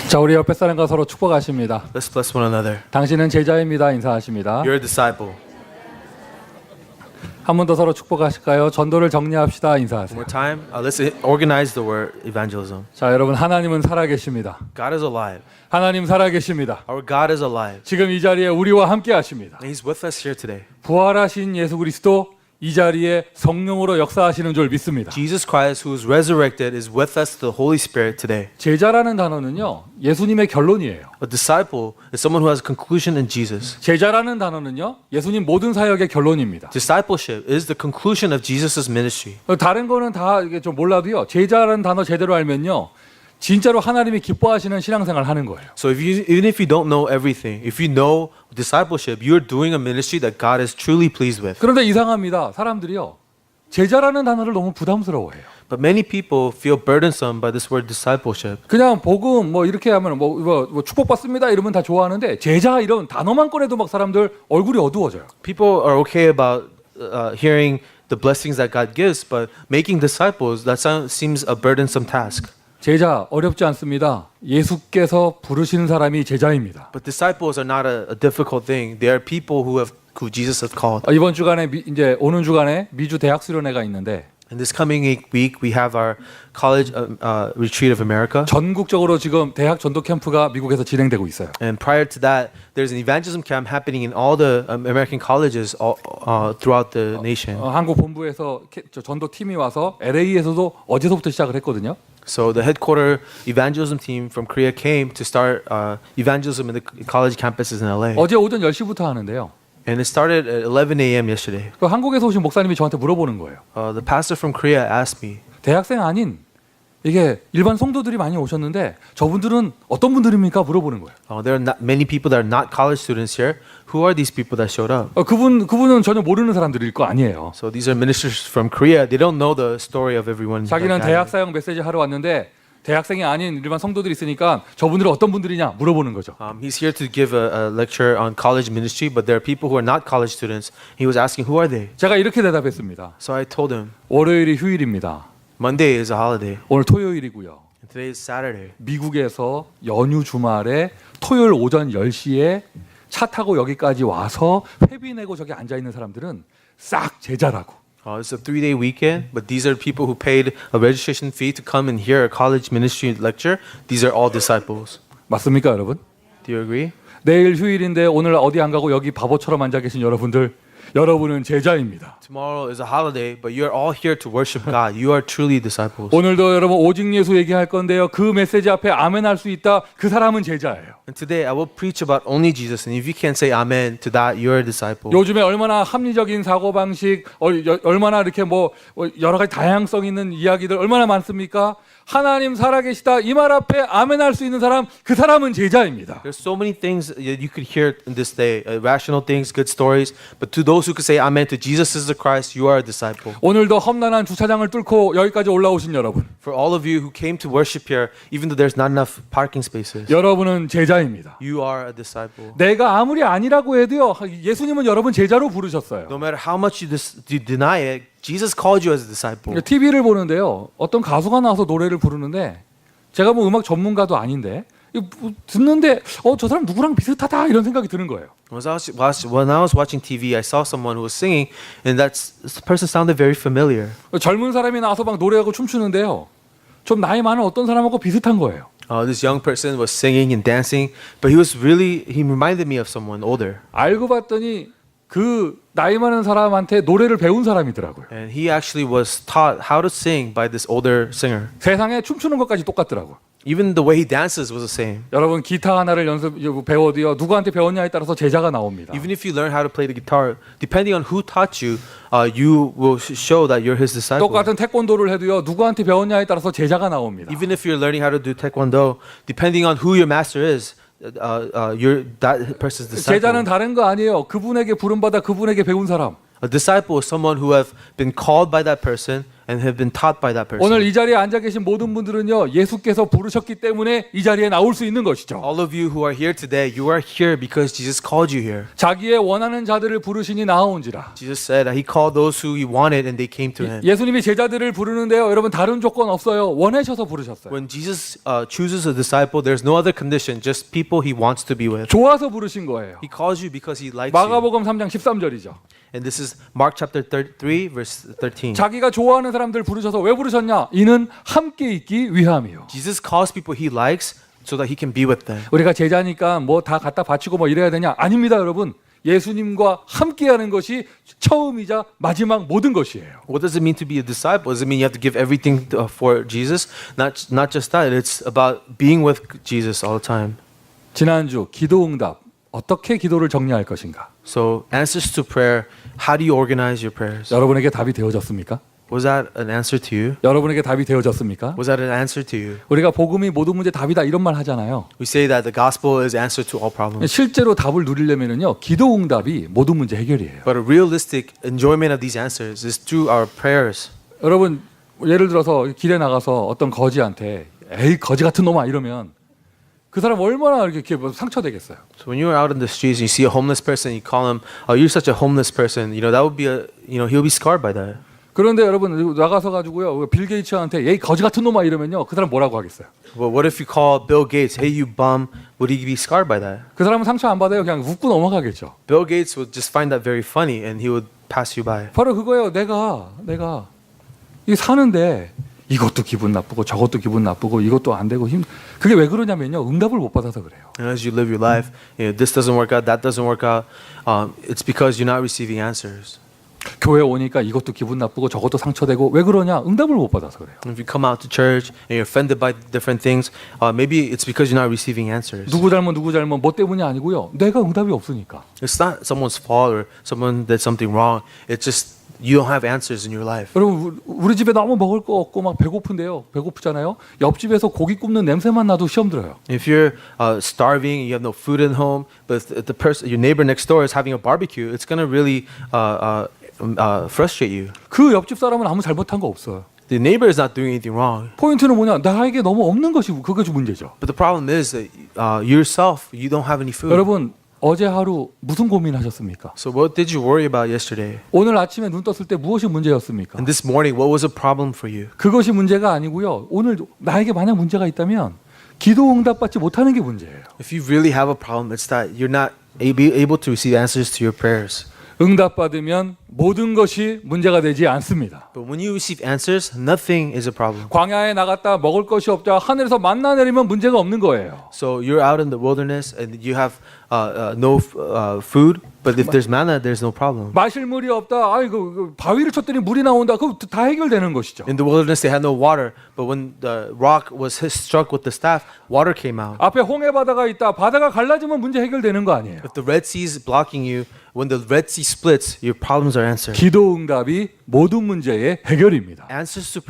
자, 우리 옆에 사람과 서로 축복하십니다. Let's bless one another. 당신은 제자입니다. 인사하십니다. You're a disciple. 한 번 더 서로 축복하실까요? 전도를 정리합시다. One 인사하세요. more time. Let's organize the word evangelism. 자, 여러분, 하나님은 살아계십니다. God is alive. 하나님 살아계십니다. Our God is alive. 지금 이 자리에 우리와 함께 하십니다. And He's with us here today. 부활하신 예수 그리스도 이 자리에 성령으로 역사하시는 줄 믿습니다. Jesus Christ, who is resurrected, is with us, the Holy Spirit, today. 제자라는 단어는요, 예수님의 결론이에요. A disciple is someone who has a conclusion in Jesus. 제자라는 단어는요, 예수님 모든 사역의 결론입니다. Discipleship is the conclusion of Jesus' ministry. 다른 거는 다 이게 좀 몰라도요, 제자라는 단어 제대로 알면요, 진짜로 하나님이 기뻐하시는 신앙생활 하는 거예요. So even if you don't know everything, if you know discipleship, you're doing a ministry that God is truly pleased with. 그런데 이상합니다. 사람들이요, 제자라는 단어를 너무 부담스러워해요. But many people feel burdensome by this word discipleship. 그냥 복음 뭐 이렇게 하면 뭐 축복받습니다 이러면 다 좋아하는데 제자 이런 단어만 꺼내도 막 사람들 얼굴이 어두워져요. People are okay about hearing the blessings that God gives, but making disciples, that seems a burdensome task. 제자 어렵지 않습니다. 예수께서 부르시는 사람이 제자입니다. But disciples are not a difficult thing. They are people who Jesus has called. 이번 주간에 이제 오는 주간에 미주 대학 수련회가 있는데 In this coming week, we have our college retreat of America. 전국적으로 지금 대학 전도 캠프가 미국에서 진행되고 있어요. And prior to that, there's an evangelism camp happening in all the American colleges throughout the nation. 한국 본부에서 전도 팀이 와서 LA에서도 어제서부터 시작을 했거든요. So the headquarter evangelism team from Korea came to start evangelism in the college campuses in LA. 어제 오전 10시부터 하는데요. And it started at 11 a.m. yesterday. 그 한국에서 오신 목사님이 저한테 물어보는 거예요. The pastor from Korea asked me, 대학생 아닌 이게 일반 성도들이 많이 오셨는데 저분들은 어떤 분들입니까? 물어보는 거예요. there are not many people that are not college students here. Who are these people that showed up? 그분은 전혀 모르는 사람들일 거 아니에요. So these are ministers from Korea. They don't know the story of everyone. 자기는 대학 사역 메시지 하러 왔는데 대학생이 아닌 일반 성도들이 있으니까 저분들은 어떤 분들이냐 물어보는 거죠. He's here to give a lecture on college ministry, but there are people who are not college students. He was asking, who are they? 제가 이렇게 대답했습니다. So I told him, 월요일이 휴일입니다. Monday is a holiday. 오늘 토요일이고요. And today is Saturday. 미국에서 연휴 주말에 토요일 오전 10시에 차 타고 여기까지 와서 회비 내고 저기 앉아 있는 사람들은 싹 제자라고. It's a 3-day weekend, but these are people who paid a registration fee to come and hear a college ministry lecture. These are all disciples. 맞습니까, 여러분? Do you agree? 내일 휴일인데 오늘 어디 안 가고 여기 바보처럼 앉아 계신 여러분들, 여러분은 제자입니다. Tomorrow is a holiday, but you are all here to worship God. You are truly disciples. 오늘도 여러분 오직 예수 얘기할 건데요. 그 메시지 앞에 아멘 할 수 있다. 그 사람은 제자예요. And today I will preach about only Jesus. And if you can't say amen to that, you are a disciple. 요즘에 얼마나 합리적인 사고방식, 얼마나 이렇게 뭐 여러 가지 다양성 있는 이야기들 얼마나 많습니까? 하나님 살아계시다 이 말 앞에 아멘 할 수 있는 사람, 그 사람은 제자입니다. There's so many things that you could hear in this day, rational things, good stories. But to those who could say amen to Jesus is the Christ, you are a disciple. 오늘도 험난한 주차장을 뚫고 여기까지 올라오신 여러분, For all of you who came to worship here, even though there's not enough parking spaces, 여러분은 제자입니다. you are a disciple. 내가 아무리 아니라고 해도요, 예수님은 여러분 제자로 부르셨어요. No matter how much you deny it, Jesus called you as a disciple. TV를 보는데요, 어떤 가수가 나와서 노래를 부르는데 제가 뭐 음악 전문가도 아닌데 듣는데 저 사람 누구랑 비슷하다 이런 생각이 드는 거예요. When I was watching TV, I saw someone who was singing, and this person sounded very familiar. 젊은 사람이 나와서 막 노래하고 춤추는데요, 좀 나이 많은 어떤 사람하고 비슷한 거예요. This young person was singing and dancing, but he reminded me of someone older. 알고 봤더니 그 나이 많은 사람한테 노래를 배운 사람이더라고요. And he actually was taught how to sing by this older singer. 세상에 춤추는 것까지 똑같더라고요. Even the way he dances was the same. 여러분 기타 하나를 배워도요, 누구한테 배웠냐에 따라서 제자가 나옵니다. Even if you learn how to play the guitar, depending on who taught you, you will show that you're his disciple. 똑같은 태권도를 해도요, 누구한테 배웠냐에 따라서 제자가 나옵니다. Even if you're learning how to do taekwondo, depending on who your master is, you're that person's disciple. 제자는 다른 거 아니에요. 그분에게 부름받아 그분에게 배운 사람. A disciple is someone who have been called by that person and have been taught by that person. 오늘 이 자리에 앉아 계신 모든 분들은요, 예수께서 부르셨기 때문에 이 자리에 나올 수 있는 것이죠. All of you who are here today, you are here because Jesus called you here. 자기의 원하는 자들을 부르시니 나아온지라. Jesus said that he called those who he wanted and they came to him. 예수님이 제자들을 부르는데요, 여러분 다른 조건 없어요. 원하셔서 부르셨어요. When Jesus chooses a disciple, there's no other condition, just people he wants to be with. 좋아서 부르신 거예요. He calls you because he likes you. 마가복음 3장 13절이죠. And this is Mark chapter 3 verse 13. 자기가 좋아하는 사람들 부르셔서 왜 부르셨냐? 이는 함께 있기 위함이요. Jesus calls people he likes so that he can be with them. 우리가 제자니까 뭐 다 갖다 바치고 뭐 이래야 되냐? 아닙니다, 여러분. 예수님과 함께하는 것이 처음이자 마지막 모든 것이에요. What does it mean to be a disciple? Does it mean you have to give everything for Jesus? Not just that. It's about being with Jesus all the time. 지난주 기도응답 어떻게 기도를 정리할 것인가? So answers to prayer. How do you organize your prayers? 여러분에게 답이 되어졌습니까? Was that an answer to you? 여러분에게 답이 되어졌습니까? Was that an answer to you? 우리가 복음이 모든 문제 답이다 이런 말 하잖아요. We say that the gospel is answer to all problems. 실제로 답을 누리려면은요, 기도응답이 모든 문제 해결이에요. But a realistic enjoyment of these answers is through our prayers. 여러분 예를 들어서 길에 나가서 어떤 거지한테 에이 거지 같은 놈아 이러면 그 사람 얼마나 이렇게 상처되겠어요. So when you're out in the streets and you see a homeless person, you call him, "Oh, you're such a homeless person." That would be he'll be scarred by that. 그런데 여러분 나가서 가지고요 빌 게이츠한테 에이 거지 같은 놈아 이러면요 그 사람 뭐라고 하겠어요? But what if you call Bill Gates, "Hey, you bum"? Would he be scarred by that? 그 사람은 상처 안 받아요. 그냥 웃고 넘어가겠죠. Bill Gates would just find that very funny and he would pass you by. 바로 그거예요. 내가 이 사는데 이것도 기분 나쁘고 저것도 기분 나쁘고 이것도 안 되고 그게 왜 그러냐면요 응답을 못 받아서 그래요. And as you live your life, this doesn't work out, that doesn't work out. It's because you're not receiving answers. 교회 오니까 이것도 기분 나쁘고 저것도 상처되고 왜 그러냐? 응답을 못 받아서 그래요. If you come out to church and you're offended by different things, maybe it's because you're not receiving answers. 누구 잘못 뭐 때문이 아니고요. 내가 응답이 없으니까. It's not someone's fault or someone did something wrong. It's just you don't have answers in your life. 여러분 우리 집에 너무 먹을 거 없고 막 배고픈데요. 배고프잖아요. 옆집에서 고기 굽는 냄새만 나도 시험 들어요. If you're starving, you have no food at home, but if the person, your neighbor next door is having a barbecue, it's gonna really frustrate you. 그 옆집 사람은 아무 잘못한 거 없어요. The neighbor is not doing anything wrong. 포인트는 뭐냐? 나에게 너무 없는 것이 그것이 문제죠. But the problem is that yourself, you don't have any food. 여러분 어제 하루 무슨 고민하셨습니까? So what did you worry about yesterday? 오늘 아침에 눈 떴을 때 무엇이 문제였습니까? And this morning, what was a problem for you? 그것이 문제가 아니고요. 오늘 나에게 만약 문제가 있다면 기도 응답받지 못하는 게 문제예요. If you really have a problem, it's that you're not able to receive answers to your prayers. 응답받으면 모든 것이 문제가 되지 않습니다. But when you receive answers, nothing is a problem. 광야에 나갔다 먹을 것이 없자 하늘에서 만나 내리면 문제가 없는 거예요. So you're out in the wilderness and you have no food, but if there's manna, there's no problem. 마실 물이 없다. 아이고 바위를 쳤더니 물이 나온다. 그거 다 해결되는 것이죠. In the wilderness, they had no water, but when the rock was struck with the staff, water came out. 앞에 홍해 바다가 있다. 바다가 갈라지면 문제 해결되는 거 아니에요. If the Red Sea is blocking you, when the Red Sea splits, your problems are answered. 기도 응답이 모든 문제의 해결입니다. Answers to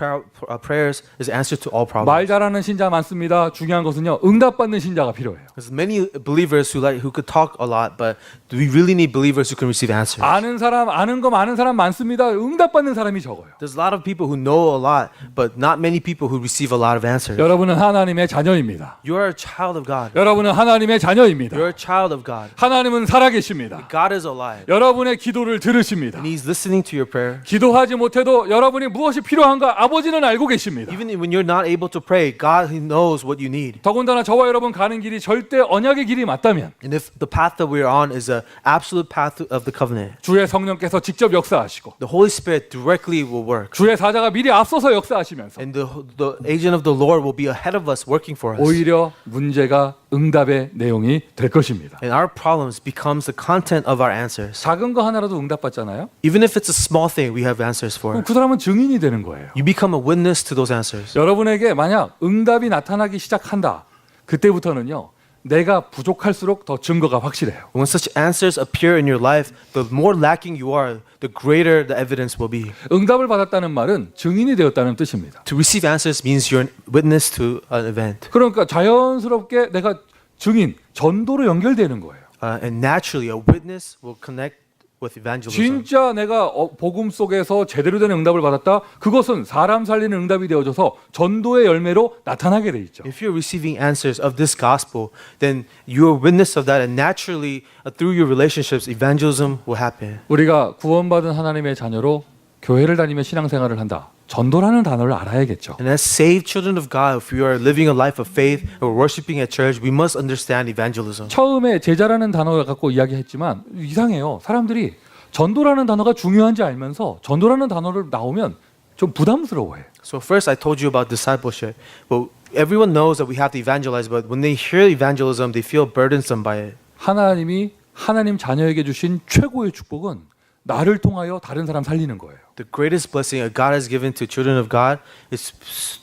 prayers is answer to all problems. 말 잘하는 신자 많습니다. 중요한 것은요. 응답받는 신자가 필요해요. There's many believers who could talk a lot, but do we really need believers who can receive answers? 아는 거 많은 사람 많습니다. 응답받는 사람이 적어요. There's a lot of people who know a lot, but not many people who receive a lot of answers. 여러분은 하나님의 자녀입니다. You are a child of God. 여러분은 하나님의 자녀입니다. You're a child of God. 하나님은 살아계십니다. God is alive. 여러분의 기도를 들으십니다. And He's listening to your prayer. 기도하지 못해도 여러분이 무엇이 필요한가 아버지는 알고 계십니다. Even when you're not able to pray, God He knows what you need. 더군다나 저와 여러분 가는 길이 절대 언약의 길이 맞다면 And if the path that we're on is an absolute path of the covenant, 주의 성령께서 직접 역사하시고 the Holy Spirit directly will work. 주의 사자가 미리 앞서서 역사하시면서 And the agent of the Lord will be ahead of us working for us. 오히려 문제가 응답의 내용이 될 것입니다. And our problems becomes the content of our answers. 작은 거 하나라도 응답받잖아요. Even if it's a small thing we have answers 그럼 for. 그 사람은 증인이 되는 거예요. You become a witness to those answers. 여러분에게 만약 응답이 나타나기 시작한다. 그때부터는요. 내가 부족할수록 더 증거가 확실해요. When such answers appear in your life, the more lacking you are, the greater the evidence will be. 응답을 받았다는 말은 증인이 되었다는 뜻입니다. To receive answers means you're a witness to an event. 그러니까 자연스럽게 내가 증인, 전도로 연결되는 거예요. And naturally, a witness will connect with evangelism. 진짜 내가 복음 속에서 제대로 된 응답을 받았다. 그것은 사람 살리는 응답이 되어져서 전도의 열매로 나타나게 돼 있죠. If you're receiving answers of this gospel, then you are witness of that, and naturally, through your relationships, evangelism will happen. 우리가 구원받은 하나님의 자녀로 교회를 다니며 신앙생활을 한다. 전도라는 단어를 알아야겠죠. And as saved children of God, if we are living a life of faith or worshiping at church, we must understand evangelism. 처음에 제자라는 단어를 갖고 이야기했지만 이상해요. 사람들이 전도라는 단어가 중요한지 알면서 전도라는 단어를 나오면 좀 부담스러워해. So first, I told you about discipleship. But everyone knows that we have to evangelize, but when they hear evangelism, they feel burdensome by it. 하나님이 하나님 자녀에게 주신 최고의 축복은 나를 통하여 다른 사람 살리는 거예요. The greatest blessing God has given to children of God is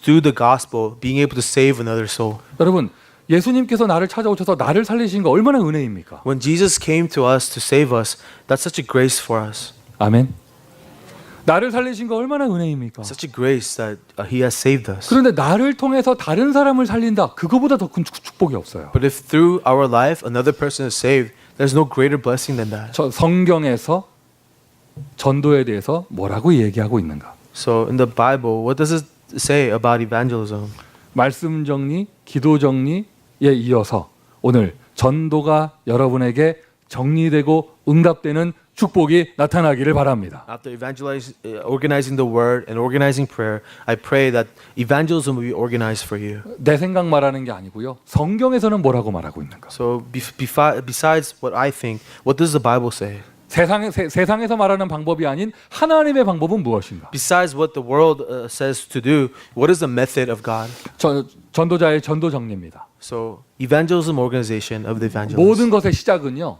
through the gospel, being able to save another soul. 여러분, 예수님께서 나를 찾아오셔서 나를 살리신 거 얼마나 은혜입니까? When Jesus came to us to save us, that's such a grace for us. 아멘. 나를 살리신 거 얼마나 은혜입니까? Such a grace that He has saved us. 그런데 나를 통해서 다른 사람을 살린다. 그거보다 더 큰 축복이 없어요. But if through our life another person is saved, there's no greater blessing than that. 저 성경에서 전도에 대해서 뭐라고 얘기하고 있는가? So in the Bible, what does it say about evangelism? 말씀 정리, 기도 정리에 이어서 오늘 전도가 여러분에게 정리되고 응답되는 축복이 나타나기를 바랍니다. After organizing the word and organizing prayer, I pray that evangelism will be organized for you. 내 생각 말하는 게 아니고요. 성경에서는 뭐라고 말하고 있는가? So besides what I think, what does the Bible say? 세상에서 말하는 방법이 아닌 하나님의 방법은 무엇인가? Besides what the world says to do, what is the method of God? 전도자의 전도 정리입니다. So evangelism organization of the evangelist. 모든 것의 시작은요.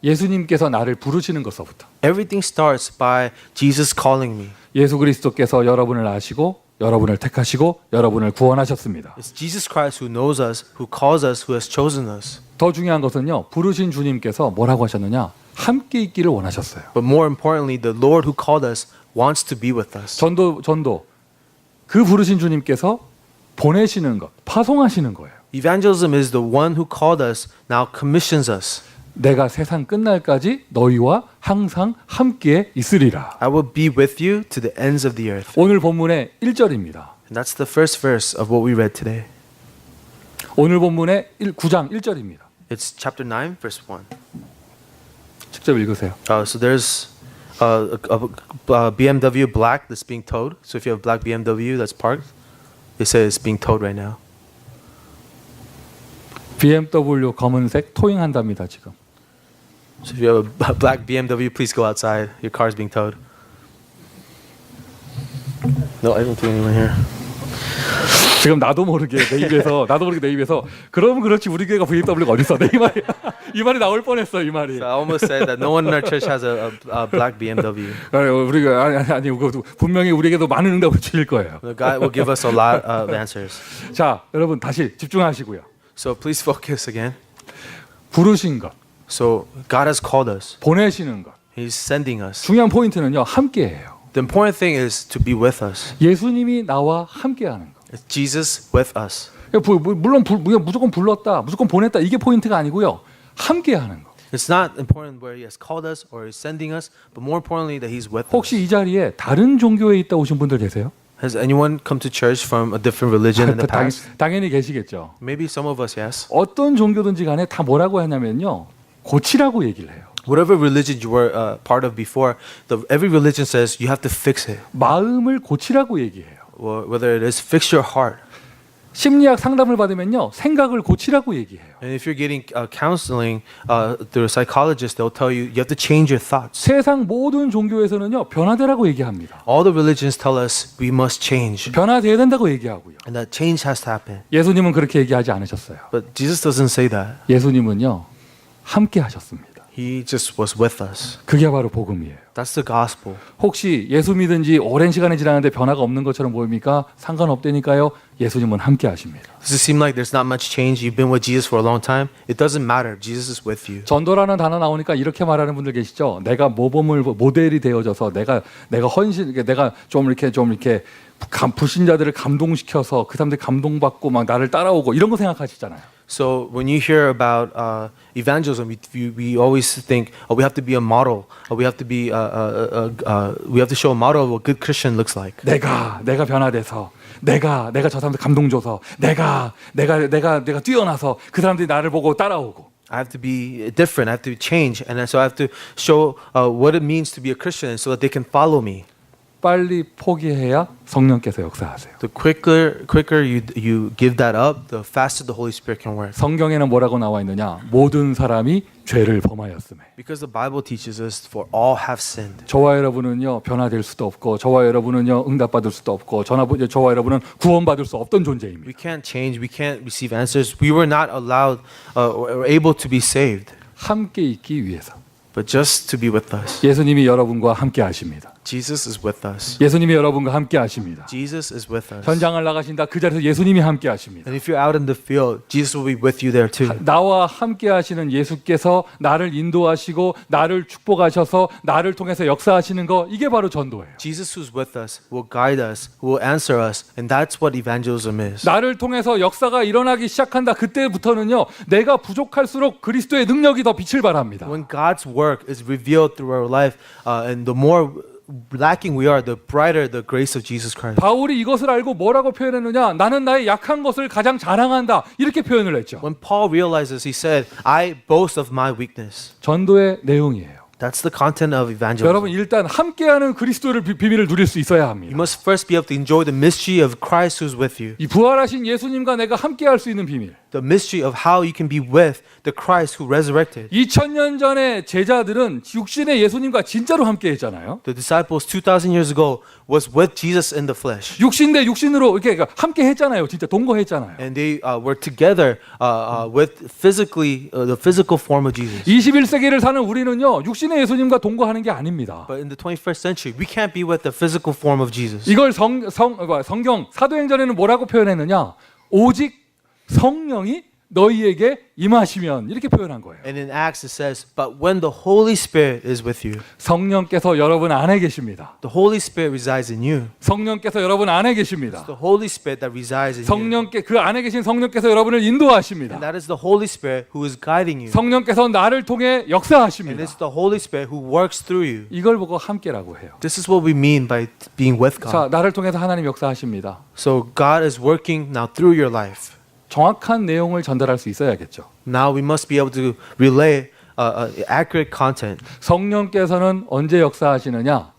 예수님께서 나를 부르시는 것서부터. Everything starts by Jesus calling me. 예수 그리스도께서 여러분을 아시고 여러분을 택하시고 여러분을 구원하셨습니다. It's Jesus Christ who knows us, who calls us, who has chosen us. 더 중요한 것은요. 부르신 주님께서 뭐라고 하셨느냐? 함께 있기를 원하셨어요. But more importantly, the Lord who called us wants to be with us. 전도. 그 부르신 주님께서 보내시는 것, 파송하시는 거예요. Evangelism is the one who called us, now commissions us. 내가 세상 끝날까지 너희와 항상 함께 있으리라. I will be with you to the ends of the earth. 오늘 본문의 1절입니다. And that's the first verse of what we read today. 오늘 본문의 9장 1절입니다. It's chapter 9, verse 1. 직접 읽으세요. So there's a BMW black that's being towed. So if you have a black BMW that's parked, it says it's being towed right now. BMW 검은색 토잉한답니다 지금. So if you have a black BMW, please go outside. Your car is being towed. No, I don't see anyone here. 지금 나도 모르게 내 입에서 그럼 그렇지 우리 교회가 VW가 어디 있어? 이 말이 나올 뻔했어 이 말이. So I almost said that no one in our church has a black BMW. 우리가 아니 분명히 우리에게도 많은 응답을 주실 거예요. God will give us a lot of answers. 자 여러분 다시 집중하시고요. So please focus again. 부르신 것, So God has called us. 보내시는 것. He's sending us. 중요한 포인트는요 함께해요. The important thing is to be with us. 예수님이 나와 함께하는 것. It's Jesus with us. 물론 무조건 불렀다, 무조건 보냈다 이게 포인트가 아니고요 함께하는 것. It's not important where He has called us or He's sending us, but more importantly that He's with us. 혹시 이 자리에 다른 종교에 있다 오신 분들 계세요? Has anyone come to church from a different religion in the past? 당연히 계시겠죠. Maybe some of us, yes. 어떤 종교든지 간에 다 뭐라고 하냐면요 고치라고 얘기를 해요. Whatever religion you were part of before, every religion says you have to fix it. 마음을 고치라고 얘기해요. Whether it is fix your heart. 심리학 상담을 받으면요 생각을 고치라고 얘기해요. And if you're getting counseling through a psychologist, they'll tell you have to change your thoughts. 세상 모든 종교에서는요 변화되라고 얘기합니다. All the religions tell us we must change. 변화돼야 된다고 얘기하고요. And that change has to happen. 예수님은 그렇게 얘기하지 않으셨어요. But Jesus doesn't say that. 예수님은요 함께 하셨습니다. He just was with us. 그게 바로 복음이에요. That's the gospel. 혹시 예수 믿은 지 오랜 시간이 지났는데 변화가 없는 것처럼 보입니까? 상관없다니까요. 예수님은 함께 하십니다. Does it seem like there's not much change? You've been with Jesus for a long time? It doesn't matter. Jesus is with you. 전도라는 단어 나오니까 이렇게 말하는 분들 계시죠. 내가 모범을 모델이 되어져서 내가 헌신 내가 좀 이렇게 불신자들을 감동시켜서 그 사람들이 감동받고 막 나를 따라오고 이런 거 생각하시잖아요. So when you hear about evangelism, we always think we have to be a model. We have to be we have to show a model of what good Christian looks like. 내가 변화돼서 내가 저 사람들 감동 줘서 내가 뛰어나서 그 사람들이 나를 보고 따라오고. I have to be different. I have to change, and so I have to show what it means to be a Christian, so that they can follow me. 빨리 포기해야 성령께서 역사하세요. The quicker you give that up, the faster the Holy Spirit can work. 성경에는 뭐라고 나와 있느냐? 모든 사람이 죄를 범하였음에. Because the Bible teaches us, for all have sinned. 저와 여러분은요 변화될 수도 없고 저와 여러분은요 응답받을 수도 없고 저와 여러분은 구원받을 수 없던 존재입니다. We can't change. We can't receive answers. We were not allowed or able to be saved, 함께 있기 위해서 but just to be with us. 예수님이 여러분과 함께 하십니다. Jesus is with us. 예수님이 여러분과 함께 하십니다. Jesus is with us. 현장을 나가신다 그 자리에서 예수님이 함께 하십니다. And if you're out in the field, Jesus will be with you there too. 나와 함께 하시는 예수께서 나를 인도하시고 나를 축복하셔서 나를 통해서 역사하시는 거 이게 바로 전도예요. Jesus who's with us will guide us, will answer us, and that's what evangelism is. 나를 통해서 역사가 일어나기 시작한다 그때부터는요 내가 부족할수록 그리스도의 능력이 더 빛을 발합니다. When God's work is revealed through our life, and the more lacking we are, the brighter the grace of Jesus Christ. 바울이 이것을 알고 뭐라고 표현했느냐? 나는 나의 약한 것을 가장 자랑한다. 이렇게 표현을 했죠. When Paul realizes, he said, I boast of my weakness. 전도의 내용이에요. That's the content of evangelism. 여러분 일단 함께하는 그리스도를 비밀을 누릴 수 있어야 You 합니다. must first be able to enjoy the mystery of Christ who's with you. 이 부활하신 예수님과 내가 함께할 수 있는 비밀. The mystery of how you can be with the Christ who resurrected. 2000년 전에 제자들은 육신의 예수님과 진짜로 함께했잖아요. The disciples 2,000 years ago was with Jesus in the flesh. 육신 대 육신으로 이렇게 함께했잖아요. 진짜 동거했잖아요. And they were together with physically the physical form of Jesus. 21세기를 사는 우리는요 육신의 예수님과 동거하는 게 아닙니다. But in the 21st century, we can't be with the physical form of Jesus. 이걸 성경 사도행전에는 뭐라고 표현했느냐? 오직 성령이 너희에게 임하시면 이렇게 표현한 거예요. And in Acts it says, but when the Holy Spirit is with you, 성령께서 여러분 안에 계십니다. the Holy Spirit resides in you. 성령께서 여러분 안에 계십니다. The Holy Spirit that resides in you. 그 안에 계신 성령께서 여러분을 인도하십니다. And that is the Holy Spirit who is guiding you. 성령께서 나를 통해 And 역사하십니다. it's the Holy Spirit who works through you. 이걸 보고 함께라고 해요. This is what we mean by being with God. 자, 나를 통해서 하나님 역사하십니다. So God is working now through your life. 정확한 내용을 전달할 수 있어야겠죠. Now we must be able to relay accurate content. 성령께서는 언제 역사하시느냐?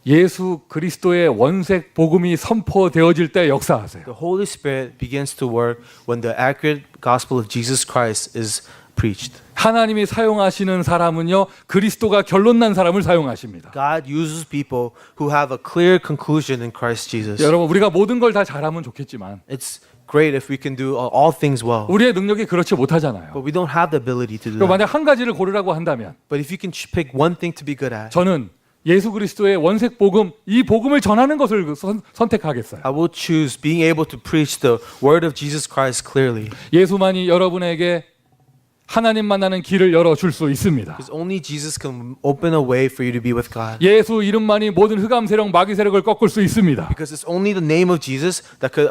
예수 그리스도의 원색 복음이 선포되어질 때 역사하세요. The Holy Spirit begins to work when the accurate gospel of Jesus Christ is preached. 하나님이 사용하시는 사람은요 그리스도가 결론 난 사람을 사용하십니다. God uses people who have a clear conclusion in Christ Jesus. 여러분 우리가 모든 걸 다 잘하면 좋겠지만 It's great if we can do all things well, 우리의 능력이 그렇지 못하잖아요. but we don't have the ability to do 그럼 that. 만약 한 가지를 고르라고 한다면 But if you can pick one thing to be good at, 저는 예수 그리스도의 원색 복음 이 복음을 전하는 것을 선택하겠어요. I will choose being able to preach the word of Jesus Christ clearly. 예수만이 여러분에게 하나님 만나는 길을 열어줄 수 있습니다. Because only Jesus can open a way for you to be with God. 예수 이름만이 모든 흑암 세력, 마귀 세력을 꺾을 수 있습니다. Because it's only the name of Jesus that could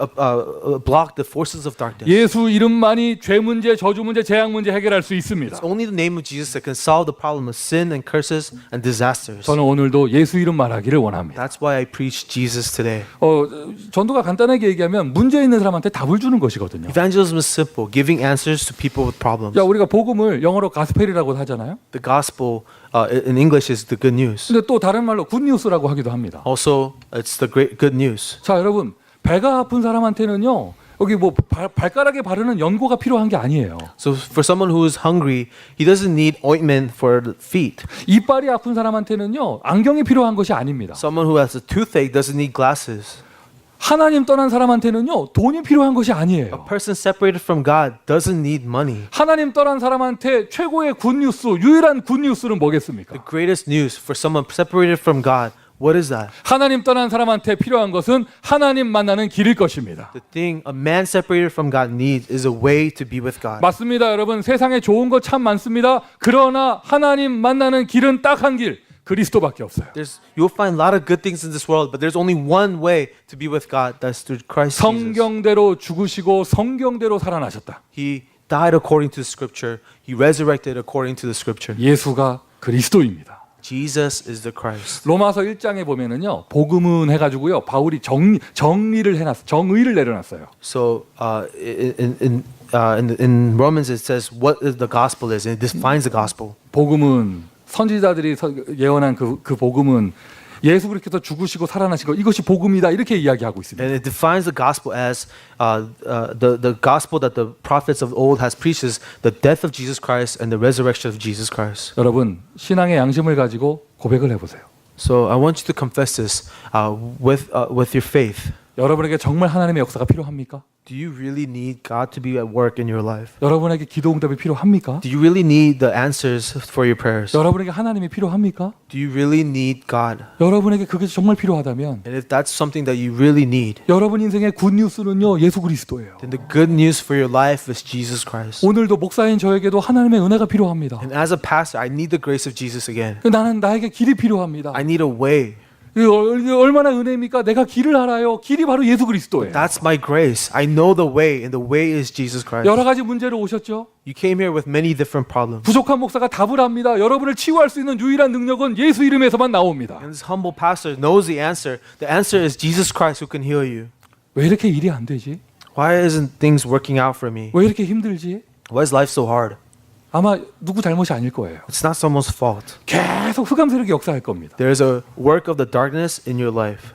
block the forces of darkness. 예수 이름만이 죄 문제, 저주 문제, 재앙 문제 해결할 수 있습니다. It's only the name of Jesus that can solve the problem of sin and curses and disasters. 저는 오늘도 예수 이름 말하기를 원합니다. That's why I preach Jesus today. 전도가 간단하게 얘기하면 문제 있는 사람한테 답을 주는 것이거든요. Evangelism is simple, giving answers to people with problems. 자, 우리가 복음을 영어로 가스펠이라고 하잖아요. The gospel in English is the good news. 근데 또 다른 말로 굿뉴스라고 하기도 합니다. Also, it's the great good news. 자, 여러분 배가 아픈 사람한테는요. 여기 뭐 발가락에 바르는 연고가 필요한 게 아니에요. So for someone who is hungry, he doesn't need ointment for the feet. 이빨이 아픈 사람한테는요. 안경이 필요한 것이 아닙니다. Someone who has a toothache doesn't need glasses. 하나님 떠난 사람한테는요. 돈이 필요한 것이 A 아니에요. person separated from God doesn't need money. 하나님 떠난 사람한테 최고의 굿뉴스, 유일한 굿뉴스는 뭐겠습니까? The greatest news for someone separated from God, what is that? 하나님 떠난 사람한테 필요한 것은 하나님 만나는 길일 것입니다. The thing a man separated from God needs is a way to be with God. 맞습니다, 여러분. 세상에 좋은 거 참 많습니다. 그러나 하나님 만나는 길은 딱 한 길. 그리스도밖에 없어요. You'll find a lot of good things in this world, but there's only one way to be with God. That's through Christ Jesus. 성경대로 죽으시고 성경대로 살아나셨다. He died according to the Scripture. He resurrected according to the Scripture. 예수가 그리스도입니다. Jesus is the Christ. 로마서 1장에 보면은요. 복음은 해가지고요. 바울이 정리를 해놨어요. 정의를 내려놨어요. So in Romans it says what the gospel is, and it defines the gospel. 복음은 선지자들이 예언한 그 복음은 예수 그리스도께서 죽으시고 살아나신 것 이것이 복음이다 이렇게 이야기하고 있습니다. And it defines the gospel as the gospel that the prophets of old has preached is the death of Jesus Christ and the resurrection of Jesus Christ. 여러분 신앙의 양심을 가지고 고백을 해보세요. So I want you to confess this with your faith. 여러분에게 정말 하나님의 역사가 필요합니까? Do you really need God to be at work in your life? 여러분에게 기도 응답이 필요합니까? Do you really need the answers for your prayers? 여러분에게 하나님이 필요합니까? Do you really need God? 여러분에게 그게 정말 필요하다면 And if that's something that you really need, 여러분 인생의 굿뉴스는요 예수 그리스도예요. then the good news for your life is Jesus Christ. 오늘도 목사인 저에게도 하나님의 은혜가 필요합니다. And as a pastor, I need the grace of Jesus again. 나는 나에게 길이 필요합니다. I need a way. 이게 얼마나 은혜입니까? 내가 길을 알아요. 길이 바로 예수 그리스도예요. That's my grace. I know the way, and the way is Jesus Christ. 여러 가지 문제로 오셨죠? You came here with many different problems. 부족한 목사가 답을 합니다. 여러분을 치유할 수 있는 유일한 능력은 예수 이름에서만 나옵니다. And this humble pastor knows the answer. The answer is Jesus Christ who can heal you. 왜 이렇게 일이 안 되지? Why isn't things working out for me? 왜 이렇게 힘들지? Why is life so hard? 아마 누구 잘못이 아닐 거예요. It's not someone's fault. 계속 흑암 세력이 역사할 겁니다. There's a work of the darkness in your life.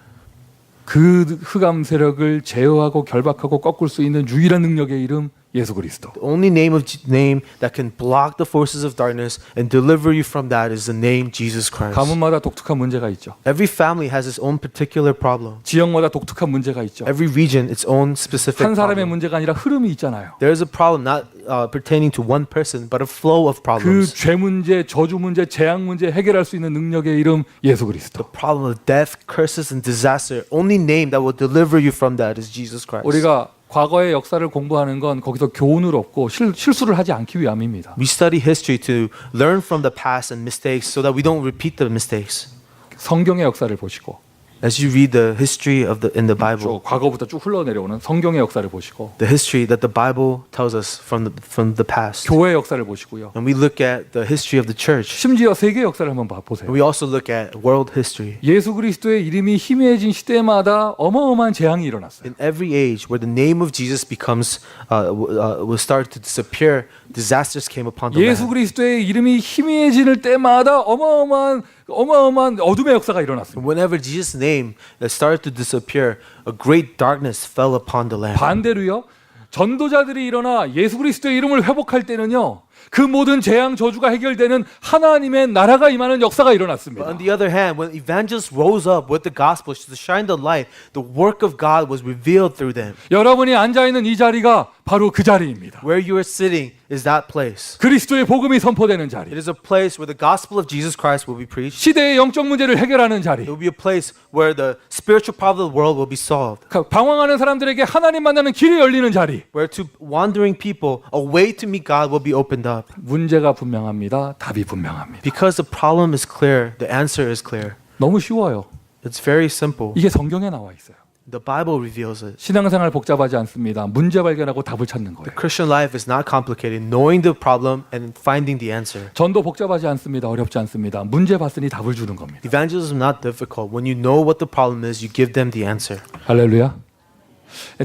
그 흑암 세력을 제어하고 결박하고 꺾을 수 있는 유일한 능력의 이름 예수 그리스도. The only name that can block the forces of darkness and deliver you from that is the name Jesus Christ. 가문마다 독특한 문제가 있죠. Every family has its own particular problem. 지역마다 독특한 문제가 있죠. Every region its own specific 한 사람의 problem. 문제가 아니라 흐름이 있잖아요. There is a problem not pertaining to one person, but a flow of 그 problems. 죄 문제, 저주 문제, 재앙 문제 해결할 수 있는 능력의 이름 예수 그리스도. The problem of death, curses, and disaster. Only name that will deliver you from that is Jesus Christ. 우리가 과거의 역사를 공부하는 건 거기서 교훈을 얻고 실수를 하지 않기 위함입니다. We study history to learn from the past and mistakes so that we don't repeat the mistakes. 성경의 역사를 보시고 As you read the history in the Bible, 쭉 과거부터 쭉 흘러내려오는 성경의 역사를 보시고 the history that the Bible tells us from the past, 교회의 역사를 보시고요. and we look at the history of the church, 심지어 세계 역사를 한번 보세요. and we also look at world history. 예수 그리스도의 이름이 희미해진 시대마다 어마어마한 재앙이 일어났어요. In every age where the name of Jesus becomes will start to disappear, disasters came upon the 예수 land. 그리스도의 이름이 희미해질 때마다 어마어마한 어둠의 역사가 일어났습니다. Whenever Jesus' name started to disappear, a great darkness fell upon the land. 반대로요. 전도자들이 일어나 예수 그리스도의 이름을 회복할 때는요. 그 모든 재앙 저주가 해결되는 하나님의 나라가 임하는 역사가 But 일어났습니다. on the other hand, when evangelists rose up with the gospel to shine the light, the work of God was revealed through them. 여러분이 앉아 있는 이 자리가 바로 그 자리입니다. Where you are sitting is that place. 그리스도의 복음이 선포되는 자리. It is a place where the gospel of Jesus Christ will be preached. 시대의 영적 문제를 해결하는 자리. It will be a place where the spiritual problem of the world will be solved. 방황하는 사람들에게 하나님 만나는 길이 열리는 자리. Where to wandering people, a way to meet God will be opened up. 문제가 분명합니다. 답이 분명합니다. Because the problem is clear, the answer is clear. 너무 쉬워요. It's very simple. 이게 성경에 나와 있어요. The Bible reveals it. 신앙생활 복잡하지 않습니다. 문제 발견하고 답을 찾는 거예요. Christian life is not complicated. Knowing the problem and finding the answer. 전도 복잡하지 않습니다. 어렵지 않습니다. 문제 봤으니 답을 주는 겁니다. Evangelism is not difficult. When you know what the problem is, you give them the answer. 할렐루야.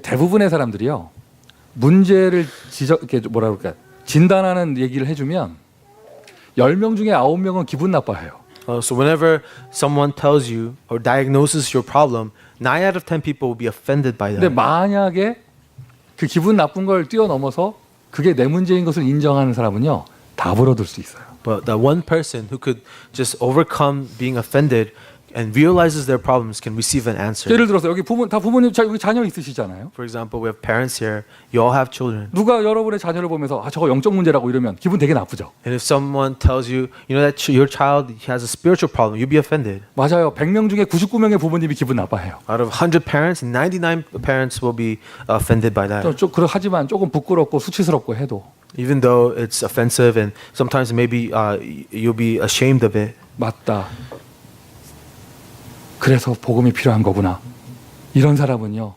대부분의 사람들이요. 문제를 이렇게 뭐라 그럴까? 진단하는 얘기를 해주면 10명 중에 9명은 기분 나빠해요. So whenever someone tells you or diagnoses your problem, 9 out of 10 people will be offended by 근데 that. 만약에 그 기분 나쁜 걸 뛰어넘어서 그게 내 문제인 것을 인정하는 사람은요. 답을 얻을 수 있어요. But that one person who could just overcome being offended and realizes their problems can receive an answer. 예를 들어서 여기 부모님 여기 자녀 있으시잖아요. For example, we have parents here. You all have children. 누가 여러분의 자녀를 보면서 저거 영적 문제라고 이러면 기분 되게 나쁘죠. And if someone tells you, you know that your child has a spiritual problem, you'll be offended. 맞아요. 100명 중에 99명의 부모님이 기분 나빠해요. Out of 100 parents, 99 parents will be offended by that. 하지만 조금 부끄럽고 수치스럽고 해도 Even though it's offensive and sometimes maybe you'll be ashamed of it. 맞다. 그래서 복음이 필요한 거구나. 이런 사람은요,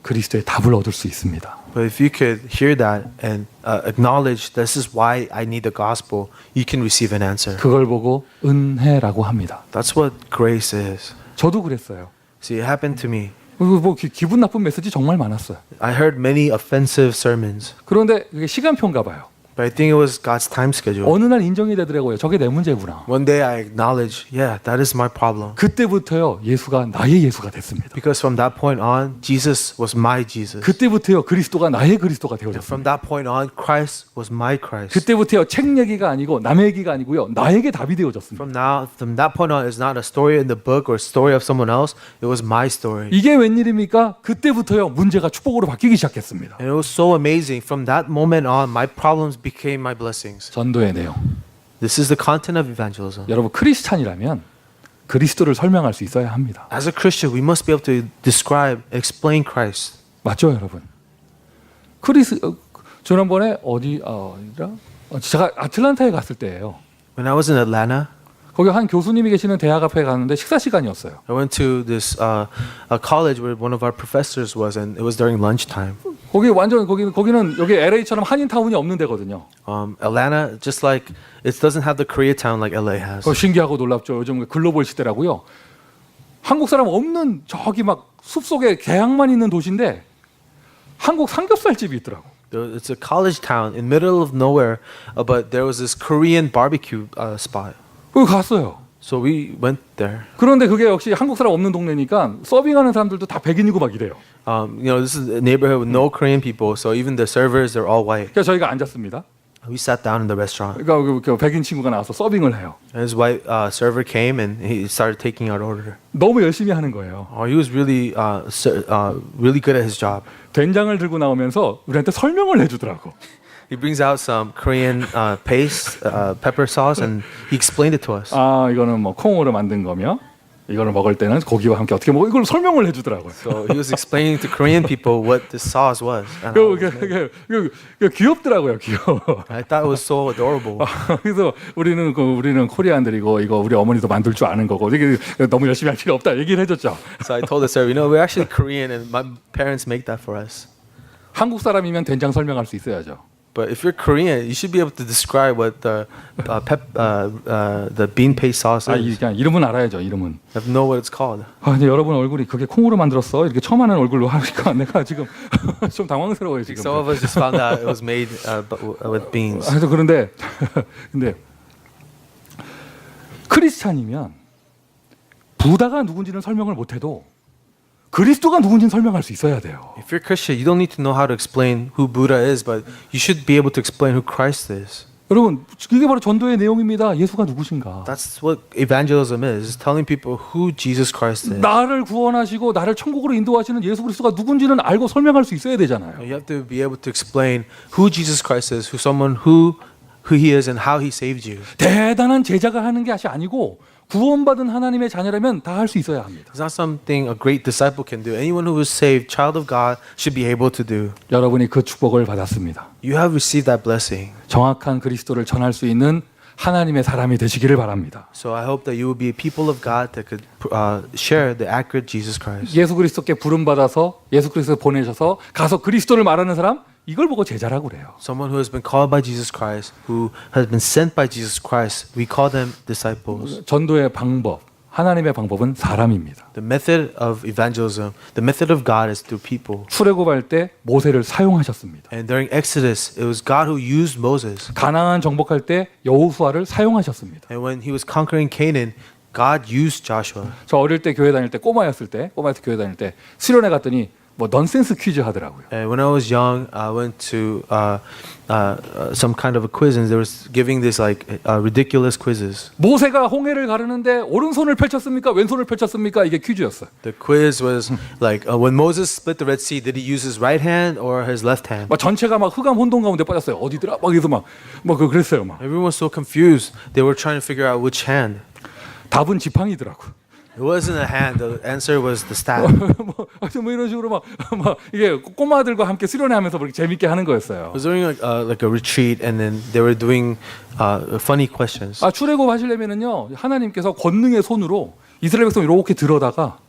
그리스도의 답을 얻을 수 있습니다. But if you could hear that and acknowledge this is why I need the gospel, you can receive an answer. 그걸 보고 은혜라고 합니다. That's what grace is. 저도 그랬어요. See, it happened to me. 뭐 기분 나쁜 메시지 정말 많았어요. I heard many offensive sermons, 그런데 그게 시간표인가 봐요. but I think it was God's time schedule. 어느 날 인정이 되더라고요. 저게 내 문제구나. One day I acknowledged, yeah, that is my problem. 그때부터요, 예수가 나의 예수가 됐습니다. Because from that point on, Jesus was my Jesus. 그때부터요, 그리스도가 나의 그리스도가 And 되어졌습니다. from that point on, Christ was my Christ. 그때부터요, 책 얘기가 아니고 남의 얘기가 아니고요, 나에게 답이 되어졌습니다. From that point on, it's not a story in the book or a story of someone else. It was my story. 이게 웬일입니까? 그때부터요, 문제가 축복으로 바뀌기 시작했습니다. And it was so amazing. From that moment on, my problems became my blessings. 전도의 내용. This is the content of evangelism. 여러분, 크리스찬이라면 그리스도를 설명할 수 있어야 합니다. As a Christian, we must be able to describe, explain Christ. 맞죠, 여러분? 지난번에 어디라? 제가 아틀란타에 갔을 때예요. When I was in Atlanta, 거기 한 교수님이 계시는 대학 앞에 갔는데 식사 시간이었어요. I went to this a college where one of our professors was, and it was during lunchtime. 거기 완전 거기는 여기 LA처럼 한인타운이 없는 데거든요. Atlanta, just like it doesn't have the Koreatown like LA has. 신기하고 놀랍죠. 요즘 글로벌 시대라고요. 한국 사람 없는 저기 막 숲속에 개항만 있는 도시인데 한국 삼겹살집이 있더라고. It's a college town in middle of nowhere, but there was this Korean barbecue spot. 거기 갔어요. So we went there. 그런데 그게 역시 한국 사람 없는 동네니까 서빙하는 사람들도 다 백인이고 막 이래요. This is a neighborhood with no Korean people, so even the servers they're all white. 그래서 저희가 앉았습니다. We sat down in the restaurant. 그러니까 그 백인 친구가 나와서 서빙을 해요. And his white server came and he started taking our order. 너무 열심히 하는 거예요. He was really really good at his job. 된장을 들고 나오면서 우리한테 설명을 해주더라고. He brings out some Korean paste, pepper sauce, and he explained it to us. 이거는 뭐 콩으로 만든 거며 이거를 먹을 때는 고기와 함께 어떻게 먹어 이걸 설명을 해주더라고요. So he was explaining to Korean people what this sauce was. And how it was made. 그 귀엽더라고요, 귀여워. I thought it was so adorable. 그래서 우리는 코리안들이고 이거 우리 어머니도 만들 줄 아는 거고 이게 너무 열심히 할 필요 없다 얘기를 해줬죠. So I told the server, we're actually Korean, and my parents make that for us. 한국 사람이면 된장 설명할 수 있어야죠. But if you're Korean, you should be able to describe what the bean paste sauce is. 그냥 이름은 알아야죠, 이름은. I know what it's called. 근데 여러분 얼굴이 그게 콩으로 만들었어 이렇게 처음 하는 얼굴로 하니까 내가 지금 좀 당황스러워요 지금. Some of us just found out it was made with beans. 그런데 크리스찬이면 부다가 누군지는 설명을 못해도 그리스도가 누군지는 설명할 수 있어야 돼요. If you're Christian, you don't need to know how to explain who Buddha is, but you should be able to explain who Christ is. 여러분, 이게 바로 전도의 내용입니다. 예수가 누구신가? That's what evangelism is telling people who Jesus Christ is. 나를 구원하시고 나를 천국으로 인도하시는 예수 그리스도가 누군지는 알고 설명할 수 있어야 되잖아요. You have to be able to explain who Jesus Christ is, who he is, and how he saved you. 대단한 제자가 하는 게 아니고 구원받은 하나님의 자녀라면 다 할 수 있어야 합니다. It's not something a great disciple can do. Anyone who is saved, child of God, should be able to do. 여러분이 그 축복을 받았습니다. You have received that blessing. 정확한 그리스도를 전할 수 있는 하나님의 사람이 되시기를 바랍니다. So I hope that you will be a people of God that could share the accurate Jesus Christ. 예수 그리스도께 부름 받아서 예수 그리스도 보내셔서 가서 그리스도를 말하는 사람 이걸 보고 제자라고 그래요. Someone who has been called by Jesus Christ, who has been sent by Jesus Christ, we call them disciples. 전도의 방법, 하나님의 방법은 사람입니다. The method of evangelism, the method of God is through people. 출애굽할 때 모세를 사용하셨습니다. And during Exodus, it was God who used Moses. 가나안 정복할 때 여호수아를 사용하셨습니다. And when he was conquering Canaan, God used Joshua. 저 어릴 때 교회 다닐 때 꼬마였을 때 교회 다닐 때 수련회 갔더니 뭐 넌센스 퀴즈 하더라고요. And when I was young, I went to some kind of a quiz, and they were giving this like ridiculous quizzes. 모세가 홍해를 가르는데 오른손을 펼쳤습니까? 왼손을 펼쳤습니까? 이게 퀴즈였어요. The quiz was like when Moses split the Red Sea, did he use his right hand or his left hand? 막 전체가 막 흑암 혼돈 가운데 빠졌어요. 어디더라? 막 그래서 막 그랬어요. 막 Everyone was so confused. They were trying to figure out which hand. 답은 지팡이더라고. It wasn't a hand. The answer was the staff. 뭐 이런 식으로 막 이게 꼬마들과 함께 수련회하면서 그렇게 재밌게 하는 거였어요. It was during like a retreat, and then they were doing funny questions. 출애굽 하시려면은요 하나님께서 권능의 손으로 이스라엘 백성 이렇게 들어다가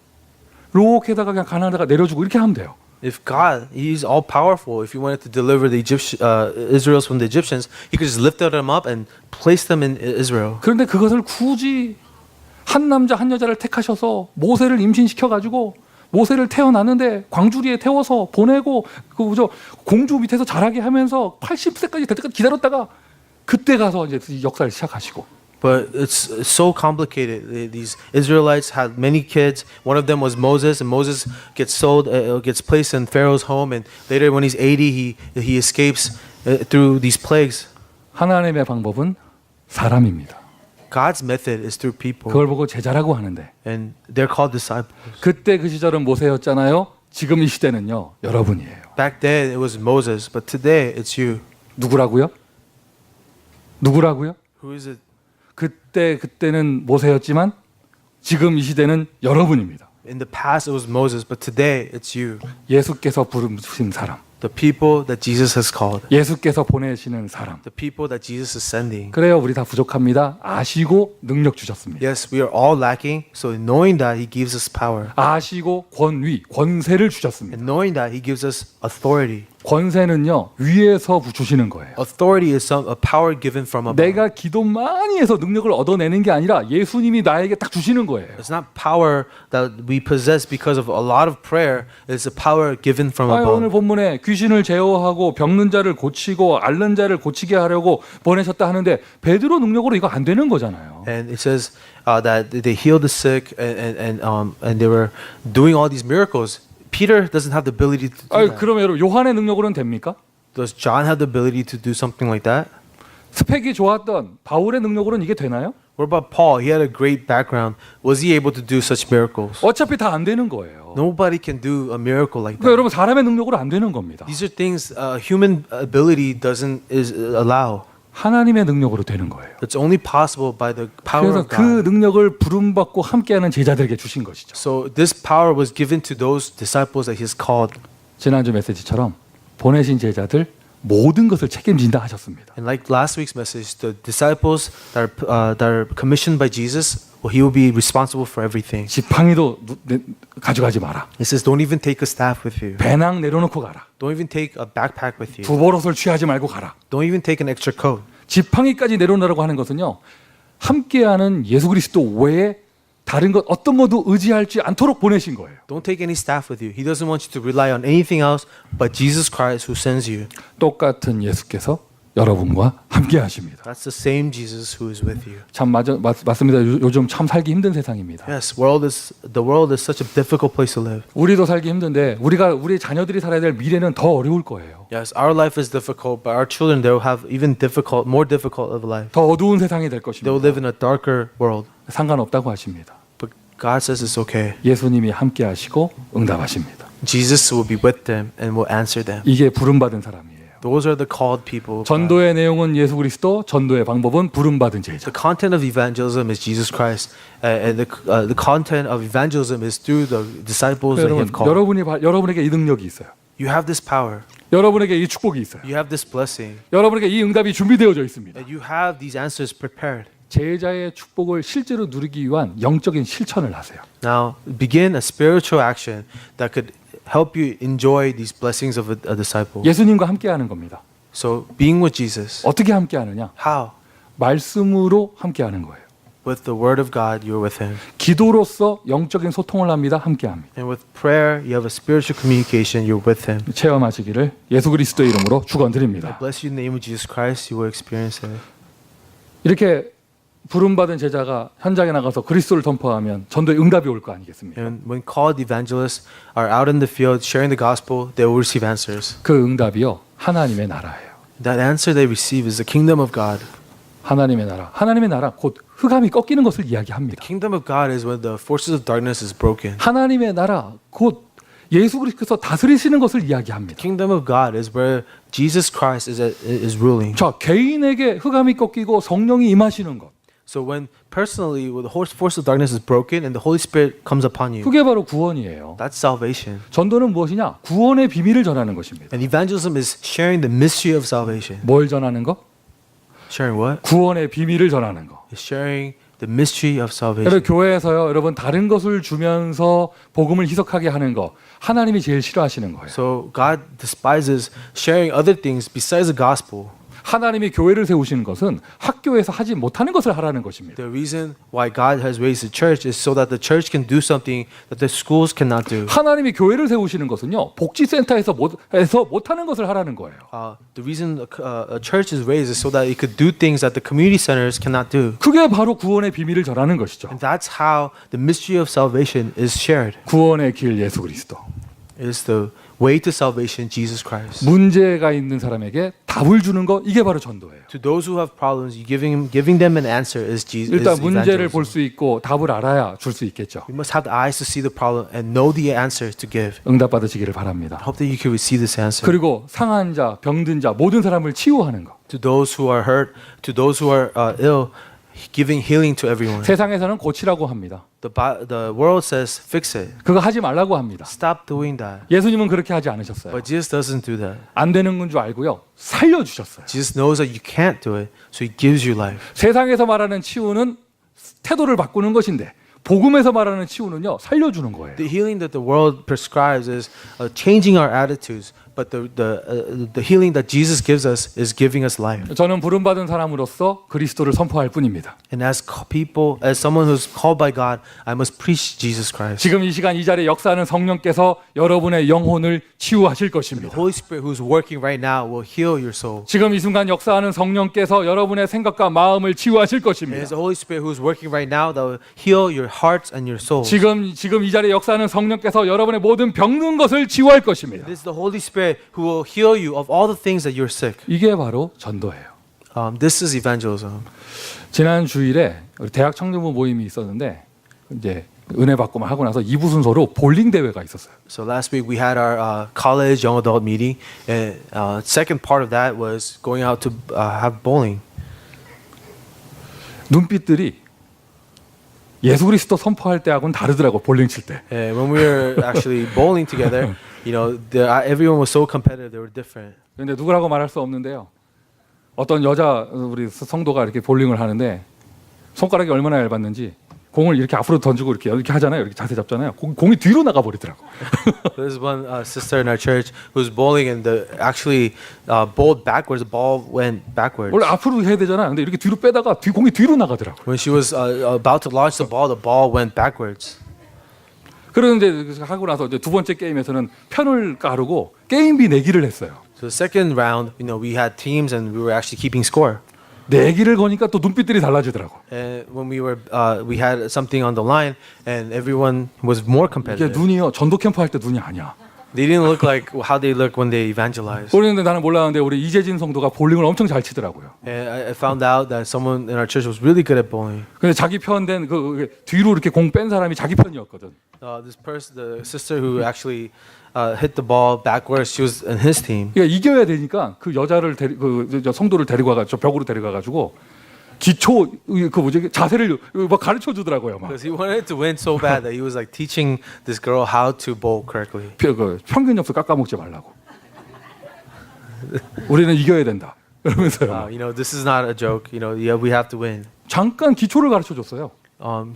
이렇게다가 그냥 가나안에다가 내려주고 이렇게 하면 돼요. If God, He's all powerful. If He wanted to deliver the Israelites from the Egyptians, He could just lift them up and place them in Israel. 그런데 그것을 굳이 한 남자 한 여자를 택하셔서 모세를 임신시켜 가지고 모세를 태어났는데 광주리에 태워서 보내고 그저 공주 밑에서 자라게 하면서 80세까지 될 때까지 기다렸다가 그때 가서 이제 역사를 시작하시고. But it's so complicated. These Israelites had many kids. One of them was Moses, and Moses gets sold, gets placed in Pharaoh's home, and later when he's 80, he escapes through these plagues. 하나님의 방법은 사람입니다. God's method is through people, 그걸 보고 제자라고 하는데 and they're called disciples. 그때 그 시절은 모세였잖아요. 지금 이 시대는요 여러분이에요. Back then it was Moses, but today it's you. 누구라고요? 누구라고요? Who is it? 그때는 모세였지만 지금 이 시대는 여러분입니다. In the past it was Moses, but today it's you. 예수께서 부르신 사람, The people that Jesus has called. 예수께서 보내시는 사람. The people that Jesus is sending. 그래요, 우리 다 부족합니다. 아시고 능력 주셨습니다. Yes, we are all lacking, so knowing that He gives us power. 아시고 권위, 권세를 주셨습니다. And knowing that He gives us authority. 권세는요 위에서 주시는 거예요. Authority is a power given from above. 내가 기도 많이 해서 능력을 얻어내는 게 아니라 예수님이 나에게 딱 주시는 거예요. It's not power that we possess because of a lot of prayer. It's a power given from 오늘 above. 본문에 귀신을 제어하고 병든 자를 고치고 앓는 자를 고치게 하려고 보내셨다 하는데 베드로 능력으로 이거 안 되는 거잖아요. And it says that they healed the sick and they were doing all these miracles. Peter doesn't have the ability to do that. 그러면 여러분 요한의 능력으로는 됩니까? Does John have the ability to do something like that? 스펙이 좋았던 바울의 능력으로는 이게 되나요? What about Paul? He had a great background. Was he able to do such miracles? 어차피 다 안 되는 거예요. Nobody can do a miracle like 그러니까 that. 여러분 사람의 능력으로 안 되는 겁니다. These are things human ability doesn't allow. 하나님의 능력으로 되는 거예요. It's only possible by the power 그래서 of 그 God. 능력을 부름받고 함께하는 제자들에게 주신 것이죠. So this power was given to those disciples that He's called. 지난주 메시지처럼 보내신 제자들 모든 것을 책임진다 하셨습니다. And like last week's message, the disciples that are commissioned by Jesus, well, He will be responsible for everything. 지팡이도 가져가지 마라. It says, don't even take a staff with you. 배낭 내려놓고 가라. Don't even take a backpack with you. 두벌옷을 취하지 말고 가라. Don't even take an extra coat. 지팡이까지 내려놓으라고 하는 것은요. 함께하는 예수 그리스도 외에 다른 것 어떤 것도 의지하지 않도록 보내신 거예요. Don't take any staff with you. He doesn't want you to rely on anything else but Jesus Christ who sends you. 똑같은 예수께서 여러분과 함께하십니다. That's the same Jesus who is with you. 참 맞습니다. 요즘 참 살기 힘든 세상입니다. Yes, the world is such a difficult place to live. 우리도 살기 힘든데 우리 자녀들이 살아야 될 미래는 더 어려울 거예요. Yes, our life is difficult, but our children they will have even more difficult of life. 더 어두운 세상이 될 They will 것입니다. live in a darker world. 상관없다고 하십니다. But God says it's okay. 예수님이 함께하시고 응답하십니다. Jesus will be with them and will answer them. 이게 부름받은 사람이에요. Those are the called people. 전도의 내용은 예수 그리스도, 전도의 방법은 부름받은 제자. The content of evangelism is Jesus Christ, and the content of evangelism is through the disciples that He have called. 여러분에게 이 능력이 있어요. You have this power. 여러분에게 이 축복이 있어요. You have this blessing. 여러분에게 이 응답이 준비되어져 있습니다. And you have these answers prepared. 제자의 축복을 실제로 누리기 위한 영적인 실천을 하세요. Now begin a spiritual action that could help you enjoy these blessings of a disciple. 예수님과 함께하는 겁니다. So being with Jesus. 어떻게 함께하느냐? How? 말씀으로 함께하는 거예요. With the word of God, you're with Him. 기도로서 영적인 소통을 합니다. 함께합니다. And with prayer, you have a spiritual communication, you're with Him. 체험하시기를 예수 그리스도의 이름으로 축원드립니다. I bless you in the name of Jesus Christ, you will experience it. 이렇게 부름받은 제자가 현장에 나가서 그리스도를 선포하면 전도에 응답이 올 거 아니겠습니까? And when called evangelists are out in the field sharing the gospel, they will receive answers. 그 응답이요. 하나님의 나라예요. That answer they receive is the kingdom of God. 하나님의 나라. 하나님의 나라 곧 흑암이 꺾이는 것을 이야기합니다. Kingdom of God is when the forces of darkness is broken. 하나님의 나라 곧 예수 그리스도께서 다스리시는 것을 이야기합니다. Kingdom of God is where Jesus Christ is ruling. 자, 개인에게 흑암이 꺾이고 성령이 임하시는 것. So when personally when the force of darkness is broken and the Holy Spirit comes upon you, 그게 바로 구원이에요. that's salvation. 전도는 무엇이냐? 구원의 비밀을 전하는 것입니다. And evangelism is sharing the mystery of salvation. 뭘 전하는 거? Sharing what? 구원의 비밀을 전하는 거. Is sharing the mystery of salvation. 여러분 교회에서요, 여러분 다른 것을 주면서 복음을 희석하게 하는 거 하나님이 제일 싫어하시는 거예요. So God despises sharing other things besides the gospel. 하나님이 교회를 세우시는 것은 학교에서 하지 못하는 것을 하라는 것입니다. The reason why God has raised the church is so that the church can do something that the schools cannot do. 하나님이 교회를 세우시는 것은요, 복지센터에서 못하는 것을 하라는 거예요. The reason a church is raised is so that it could do things that the community centers cannot do. 그게 바로 구원의 비밀을 전하는 것이죠. And that's how the mystery of salvation is shared. 구원의 길 예수 그리스도. It is the way to salvation, Jesus Christ. 문제가 있는 사람에게 답을 주는 거 이게 바로 전도예요. To those who have problems, you giving them an answer is Jesus. 일단 문제를 볼 수 있고 답을 알아야 줄 수 있겠죠. We must have the eyes to see the problem and know the answer to give. 응답 받으시기를 바랍니다. I hope that you can receive this answer. 그리고 상한 자, 병든 자 모든 사람을 치유하는 거. To those who are hurt, to those who are ill, giving healing to everyone. 세상에서는 고치라고 합니다. The world says fix it. 그거 하지 말라고 합니다. Stop doing that. 예수님은 그렇게 하지 않으셨어요. But Jesus doesn't do that. 안 되는 건 줄 알고요. 살려주셨어요. Jesus knows that you can't do it, so He gives you life. 세상에서 말하는 치유는 태도를 바꾸는 것인데 복음에서 말하는 치유는요. 살려주는 거예요. The healing that the world prescribes is changing our attitudes, but the healing that Jesus gives us is giving us life. 저는 부름받은 사람으로서 그리스도를 선포할 뿐입니다. And as someone who's called by God, I must preach Jesus Christ. 지금 이 시간 이 자리에 역사하는 성령께서 여러분의 영혼을 치유하실 것입니다. The Holy Spirit who's working right now will heal your soul. 지금 이 순간 역사하는 성령께서 여러분의 생각과 마음을 치유하실 And 것입니다. it's the Holy Spirit who's working right now that will heal your hearts and your souls. 지금 이 자리에 역사하는 성령께서 여러분의 모든 병든 것을 치유할 것입니다. This is the Holy Spirit who will heal you of all the things that you're sick. 이게 바로 전도예요. This is evangelism. 지난 주일에 우리 대학 청년부 모임이 있었는데 이제 은혜 받고만 하고 나서 2부 순서로 볼링 대회가 있었어요. So last week we had our college young adult meeting, and second part of that was going out to have bowling. 눈빛들이 예수 그리스도 선포할 때하고는 다르더라고 볼링 칠 때. And when we were actually bowling together, you know, everyone was so competitive. They were different. 그런데 누구라고 말할 수 없는데요. 어떤 여자 우리 성도가 이렇게 볼링을 하는데 손가락이 얼마나 얇았는지 공을 이렇게 앞으로 던지고 이렇게 하잖아요. 이렇게 자세 잡잖아요. 공이 뒤로 나가 버리더라고. There's one sister in our church who was bowling and actually bowled backwards. The ball went backwards. 원래 앞으로 해야 되잖아요. 근데 이렇게 뒤로 빼다가 공이 뒤로 나가더라고. When she was about to launch the ball went backwards. 그런데 하고 나서 이제 두 번째 게임에서는 편을 까르고 게임비 내기를 했어요. So the second round, you know, we had teams and we were actually keeping score. 내기를 거니까 또 눈빛들이 달라지더라고. And when we had something on the line, and everyone was more 이게 competitive. 눈이요 전도 캠프 할 때 눈이 아니야. They didn't look like how they look when they evangelize. 그런데 나는 몰랐는데 우리 이재진 성도가 볼링을 엄청 잘 치더라고요. And I found out that someone in our church was really good at bowling. 근데 자기 편된 그 뒤로 이렇게 공 뺀 사람이 자기 편이었거든. This person, the sister who actually hit the ball backwards, she was in his team. 그러니까 이겨야 되니까 그 여자를 저 성도를 데리고 가가 저 벽으로 데리고 가지고 기초 자세를 막 가르쳐 주더라고요. 막 Because he wanted to win so bad that he was like teaching this girl how to bowl correctly. 평균 점수 깎아먹지 말라고. 우리는 이겨야 된다. 그러면서요. You know, this is not a joke. You know, yeah, we have to win. 잠깐 기초를 가르쳐 줬어요.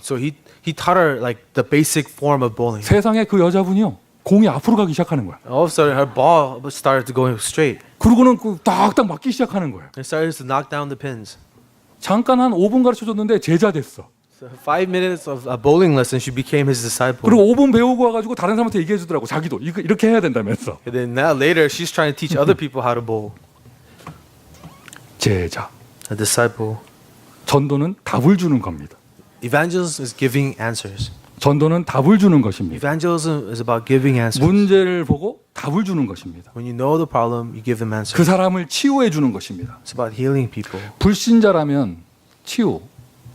So he taught her like the basic form of bowling. 세상에 그 여자분이요. 공이 앞으로 가기 시작하는 거야. All of a sudden, her ball started to go straight. 그러고는 딱딱 맞기 시작하는 거예요. It started to knock down the pins. 잠깐 한 5분 가르쳐 줬는데 제자 됐어. So 5 minutes of a bowling lesson, she became his disciple. 그리고 5분 배우고 와가지고 다른 사람한테 얘기해 주더라고. 자기도 이렇게 해야 된다면서. And then now later, she's trying to teach other people how to bowl. 제자. A disciple. 전도는 답을 주는 겁니다. Evangelism is giving answers. 전도는 답을 주는 것입니다. Evangelism is about giving answers. 문제를 보고 답을 주는 것입니다. When you know the problem, you give them answers. 그 사람을 치유해 주는 것입니다. It's about healing people. 불신자라면 치유,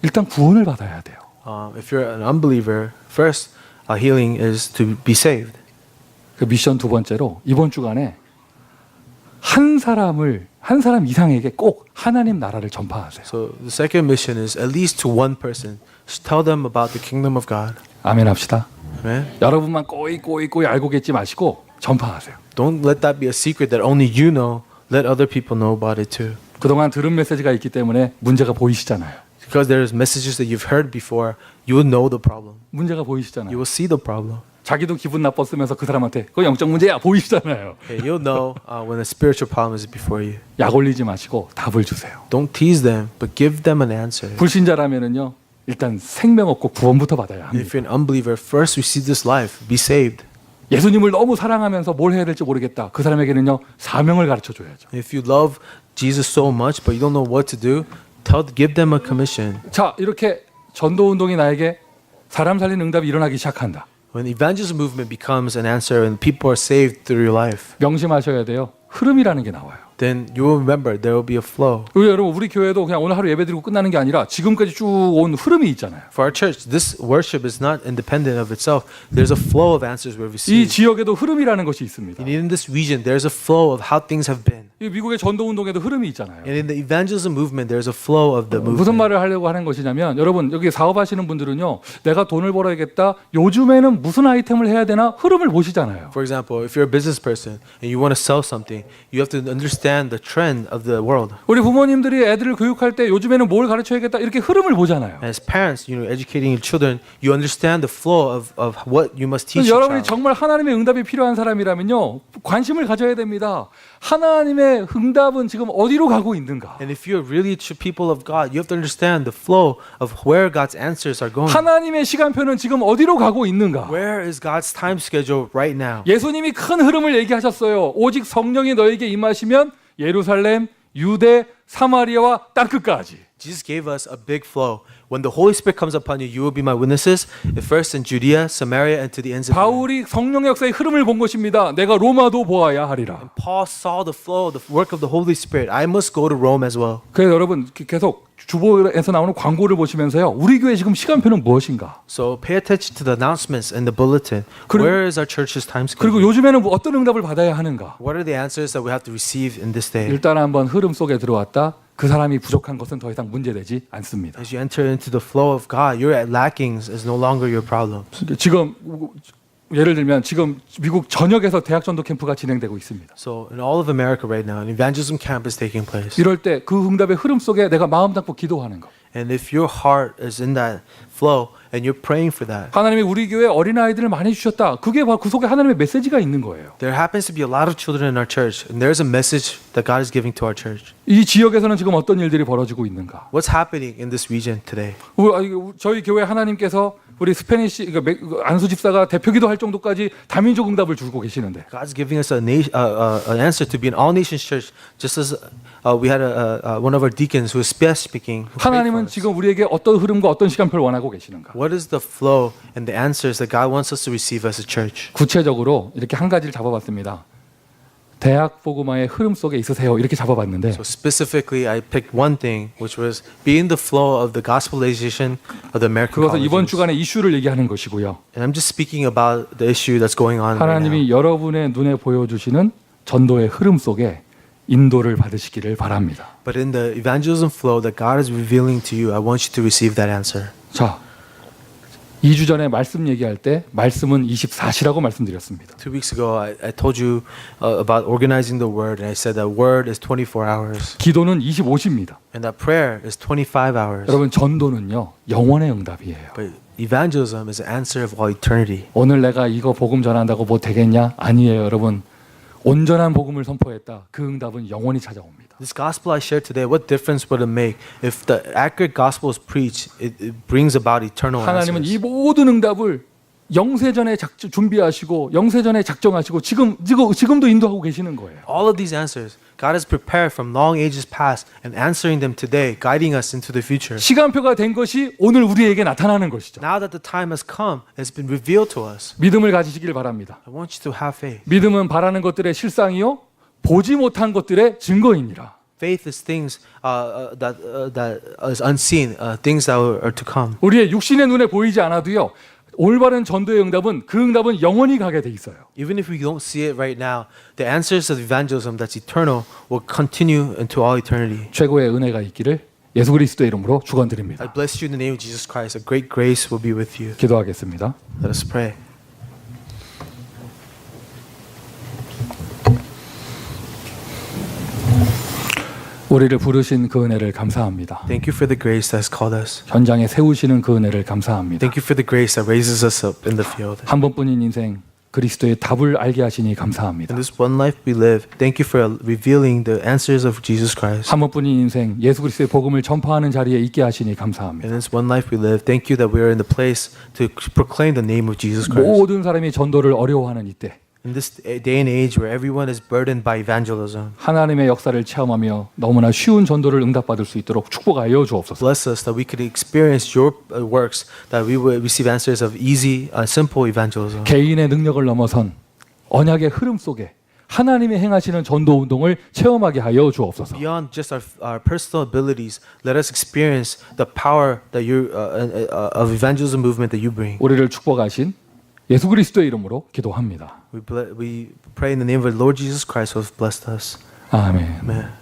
일단 구원을 받아야 돼요. If you're an unbeliever, first healing is to be saved. 그 미션 두 번째로 이번 주간에 한 사람 이상에게 꼭 하나님 나라를 전파하세요. So the second mission is at least to one person. Just tell them about the kingdom of God. 아멘 합시다. Right? 여러분만 꼬이 알고 계지 마시고 전파하세요. Don't let that be a secret that only you know. Let other people know about it too. 그동안 들은 메시지가 있기 때문에 문제가 보이시잖아요. because there's messages that you've heard before, you will know the problem. 문제가 You 보이시잖아요. will see the problem. 자기도 기분 나빴으면서 그 사람한테 그거 영적 문제야 보이시잖아요. Okay, you'll know when a spiritual problem is before you. 약 올리지 마시고 답을 주세요. Don't tease them, but give them an answer. 불신자라면은요. 일단 생명 얻고 구원부터 받아야 합니다. If you're an unbeliever, first receive this life, be saved. 예수님을 너무 사랑하면서 뭘 해야 될지 모르겠다. 그 사람에게는요. 사명을 가르쳐 줘야죠. If you love Jesus so much, but you don't know what to do, give them a commission. 자, 이렇게 전도 운동이 나에게 사람 살리는 응답이 일어나기 시작한다. When the evangelism movement becomes an answer and people are saved through your life, 명심하셔야 돼요. 흐름이라는 게 나와요. then you will remember there will be a flow. 여러분 우리 교회도 그냥 오늘 하루 예배드리고 끝나는 게 아니라 지금까지 쭉 온 흐름이 있잖아요. For our church, this worship is not independent of itself. There's a flow of answers we've 이 received. 지역에도 흐름이라는 것이 있습니다. And in this region, there's a flow of how things have been. 이 미국의 전도 운동에도 흐름이 있잖아요. And in the evangelism movement, there's a flow of the 무슨 movement. 말을 하려고 하는 것이냐면 여러분 여기 사업하시는 분들은요. 내가 돈을 벌어야겠다. 요즘에는 무슨 아이템을 해야 되나 흐름을 보시잖아요. For example, if you're a business person and you want to sell something, you have to understand the trend of the world. 우리 부모님들이 애들을 교육할 때 요즘에는 뭘 가르쳐야겠다 이렇게 흐름을 보잖아요. As parents, educating your children, you understand the flow of what you must teach your 여러분이 child. 정말 하나님의 응답이 필요한 사람이라면요. 관심을 가져야 됩니다. 하나님의 응답은 지금 어디로 가고 있는가? And if you're really true people of God, you have to understand the flow of where God's answers are going. 하나님의 시간표는 지금 어디로 가고 있는가? Where is God's time schedule right now? 예수님이 큰 흐름을 얘기하셨어요. 오직 성령이 너에게 임하시면 예루살렘, 유대, 사마리아와 땅끝까지. Jesus gave us a big flow. When the Holy Spirit comes upon you, you will be my witnesses, first in Judea, Samaria, and to the ends of the earth. 바울이 성령의 역사의 흐름을 본 것입니다. 내가 로마도 보아야 하리라. Paul saw the flow, the work of the Holy Spirit. I must go to Rome as well. 그래서 여러분 계속 주보에서 나오는 광고를 보시면서요. 우리 교회 지금 시간표는 무엇인가? So pay attention to the announcements and the bulletin. Where is our church's time 그리고 schedule? 요즘에는 어떤 응답을 받아야 하는가? What are the answers that we have to receive in this day? 일단 한번 흐름 속에 들어왔다. 그 사람이 부족한 것은 더 이상 문제되지 않습니다. As you enter into the flow of God, your lackings is no longer your problems. 지금 예를 들면 지금 미국 전역에서 대학 전도 캠프가 진행되고 있습니다. So in all of America right now, an evangelism camp is taking place. 이럴 때 그 응답의 흐름 속에 내가 마음 담고 기도하는 거. And if your heart is in that flow and you're praying for that, 하나님이 우리 교회 어린아이들을 많이 주셨다. 그게 바로 그 속에 하나님의 메시지가 있는 거예요. there happens to be a lot of children in our church, and there's a message that God is giving to our church. 이 지역에서는 지금 어떤 일들이 벌어지고 있는가? What's happening in this region today? 저희 교회 하나님께서 우리 스페니시 안수 집사가 대표기도 할 정도까지 다민족 응답을 주고 계시는데 God's giving us an answer to be an all-nations church, just as we had one of our deacons who was speaking. who prayed for 하나님은 us. 지금 우리에게 어떤 흐름과 어떤 시간표를 원하고 계시는가? What is the flow and the answers that God wants us to receive as a church? 구체적으로 이렇게 한 가지를 잡아봤습니다. 대학 복음화의 흐름 속에 있으세요. 이렇게 잡아봤는데 So specifically, I picked one thing, which was be in the flow of the gospelization of the American 그것은 이번 colleges. 주간의 이슈를 얘기하는 것이고요. And I'm just speaking about the issue that's going on right now. 하나님이 여러분의 눈에 보여주시는 전도의 흐름 속에 인도를 받으시기를 바랍니다. But in the evangelism flow that God is revealing to you, I want you to receive that answer. 자, 2주 전에 말씀 얘기할 때 말씀은 24시라고 말씀드렸습니다. 2 weeks ago, I told you about organizing the word, and I said that word is 24 hours, 기도는 25시입니다. and that prayer is 25 hours. 여러분 전도는요 영원의 응답이에요. But evangelism is an answer of all eternity. 오늘 내가 이거 복음 전한다고 뭐 되겠냐? 아니에요, 여러분. 온전한 복음을 선포했다. 그 응답은 영원히 찾아옵니다. This gospel I shared today, what difference would it make if the accurate gospel is preached? It brings about eternal 하나님은 answers. 이 모든 응답을 영세전에 준비하시고 영세전에 작정하시고 지금도 인도하고 계시는 거예요. All of these answers, God has prepared from long ages past and answering them today, guiding us into the future. 시간표가 된 것이 오늘 우리에게 나타나는 것이죠. Now that the time has come, it's been revealed to us. 믿음을 가지시길 바랍니다. I want you to have faith. 믿음은 바라는 것들의 실상이요 보지 못한 것들의 증거이니라. Faith is things that is unseen, things that are to come. 우리의 육신의 눈에 보이지 않아도요. 올바른 전도의 응답은 그 응답은 영원히 가게 돼 있어요. Even if we don't see it right now, the answers of evangelism that's eternal will continue into all eternity. 최고의 은혜가 있기를 예수 그리스도의 이름으로 축원드립니다. I bless you in the name of Jesus Christ. A great grace will be with you. 기도하겠습니다. Let us pray. 우리를 부르신 그 은혜를 감사합니다. Thank you for the grace that has called us. 현장에 세우시는 그 은혜를 감사합니다. Thank you for the grace that raises us up in the field. 한 번뿐인 인생 그리스도의 답을 알게 하시니 감사합니다. In this one life we live, thank you for revealing the answers of Jesus Christ. 한 번뿐인 인생 예수 그리스도의 복음을 전파하는 자리에 있게 하시니 감사합니다. In this one life we live, thank you that we are in the place to proclaim the name of Jesus Christ. 모든 사람이 전도를 어려워하는 이때 In this day and age where everyone is burdened by evangelism, 하나님의 역사를 체험하며 너무나 쉬운 전도를 응답받을 수 있도록 축복하여 주옵소서. bless us that we could experience your works, that we would receive answers of easy, simple evangelism. 개인의 능력을 넘어선 언약의 흐름 속에 하나님의 행하시는 전도 운동을 체험하게 하여 주옵소서. Beyond just our personal abilities, let us experience the power that you of evangelism movement that you bring. 우리를 축복하신 예수 그리스도의 이름으로 기도합니다. We pray in the name of the Lord Jesus Christ who has blessed us. 아멘. Amen.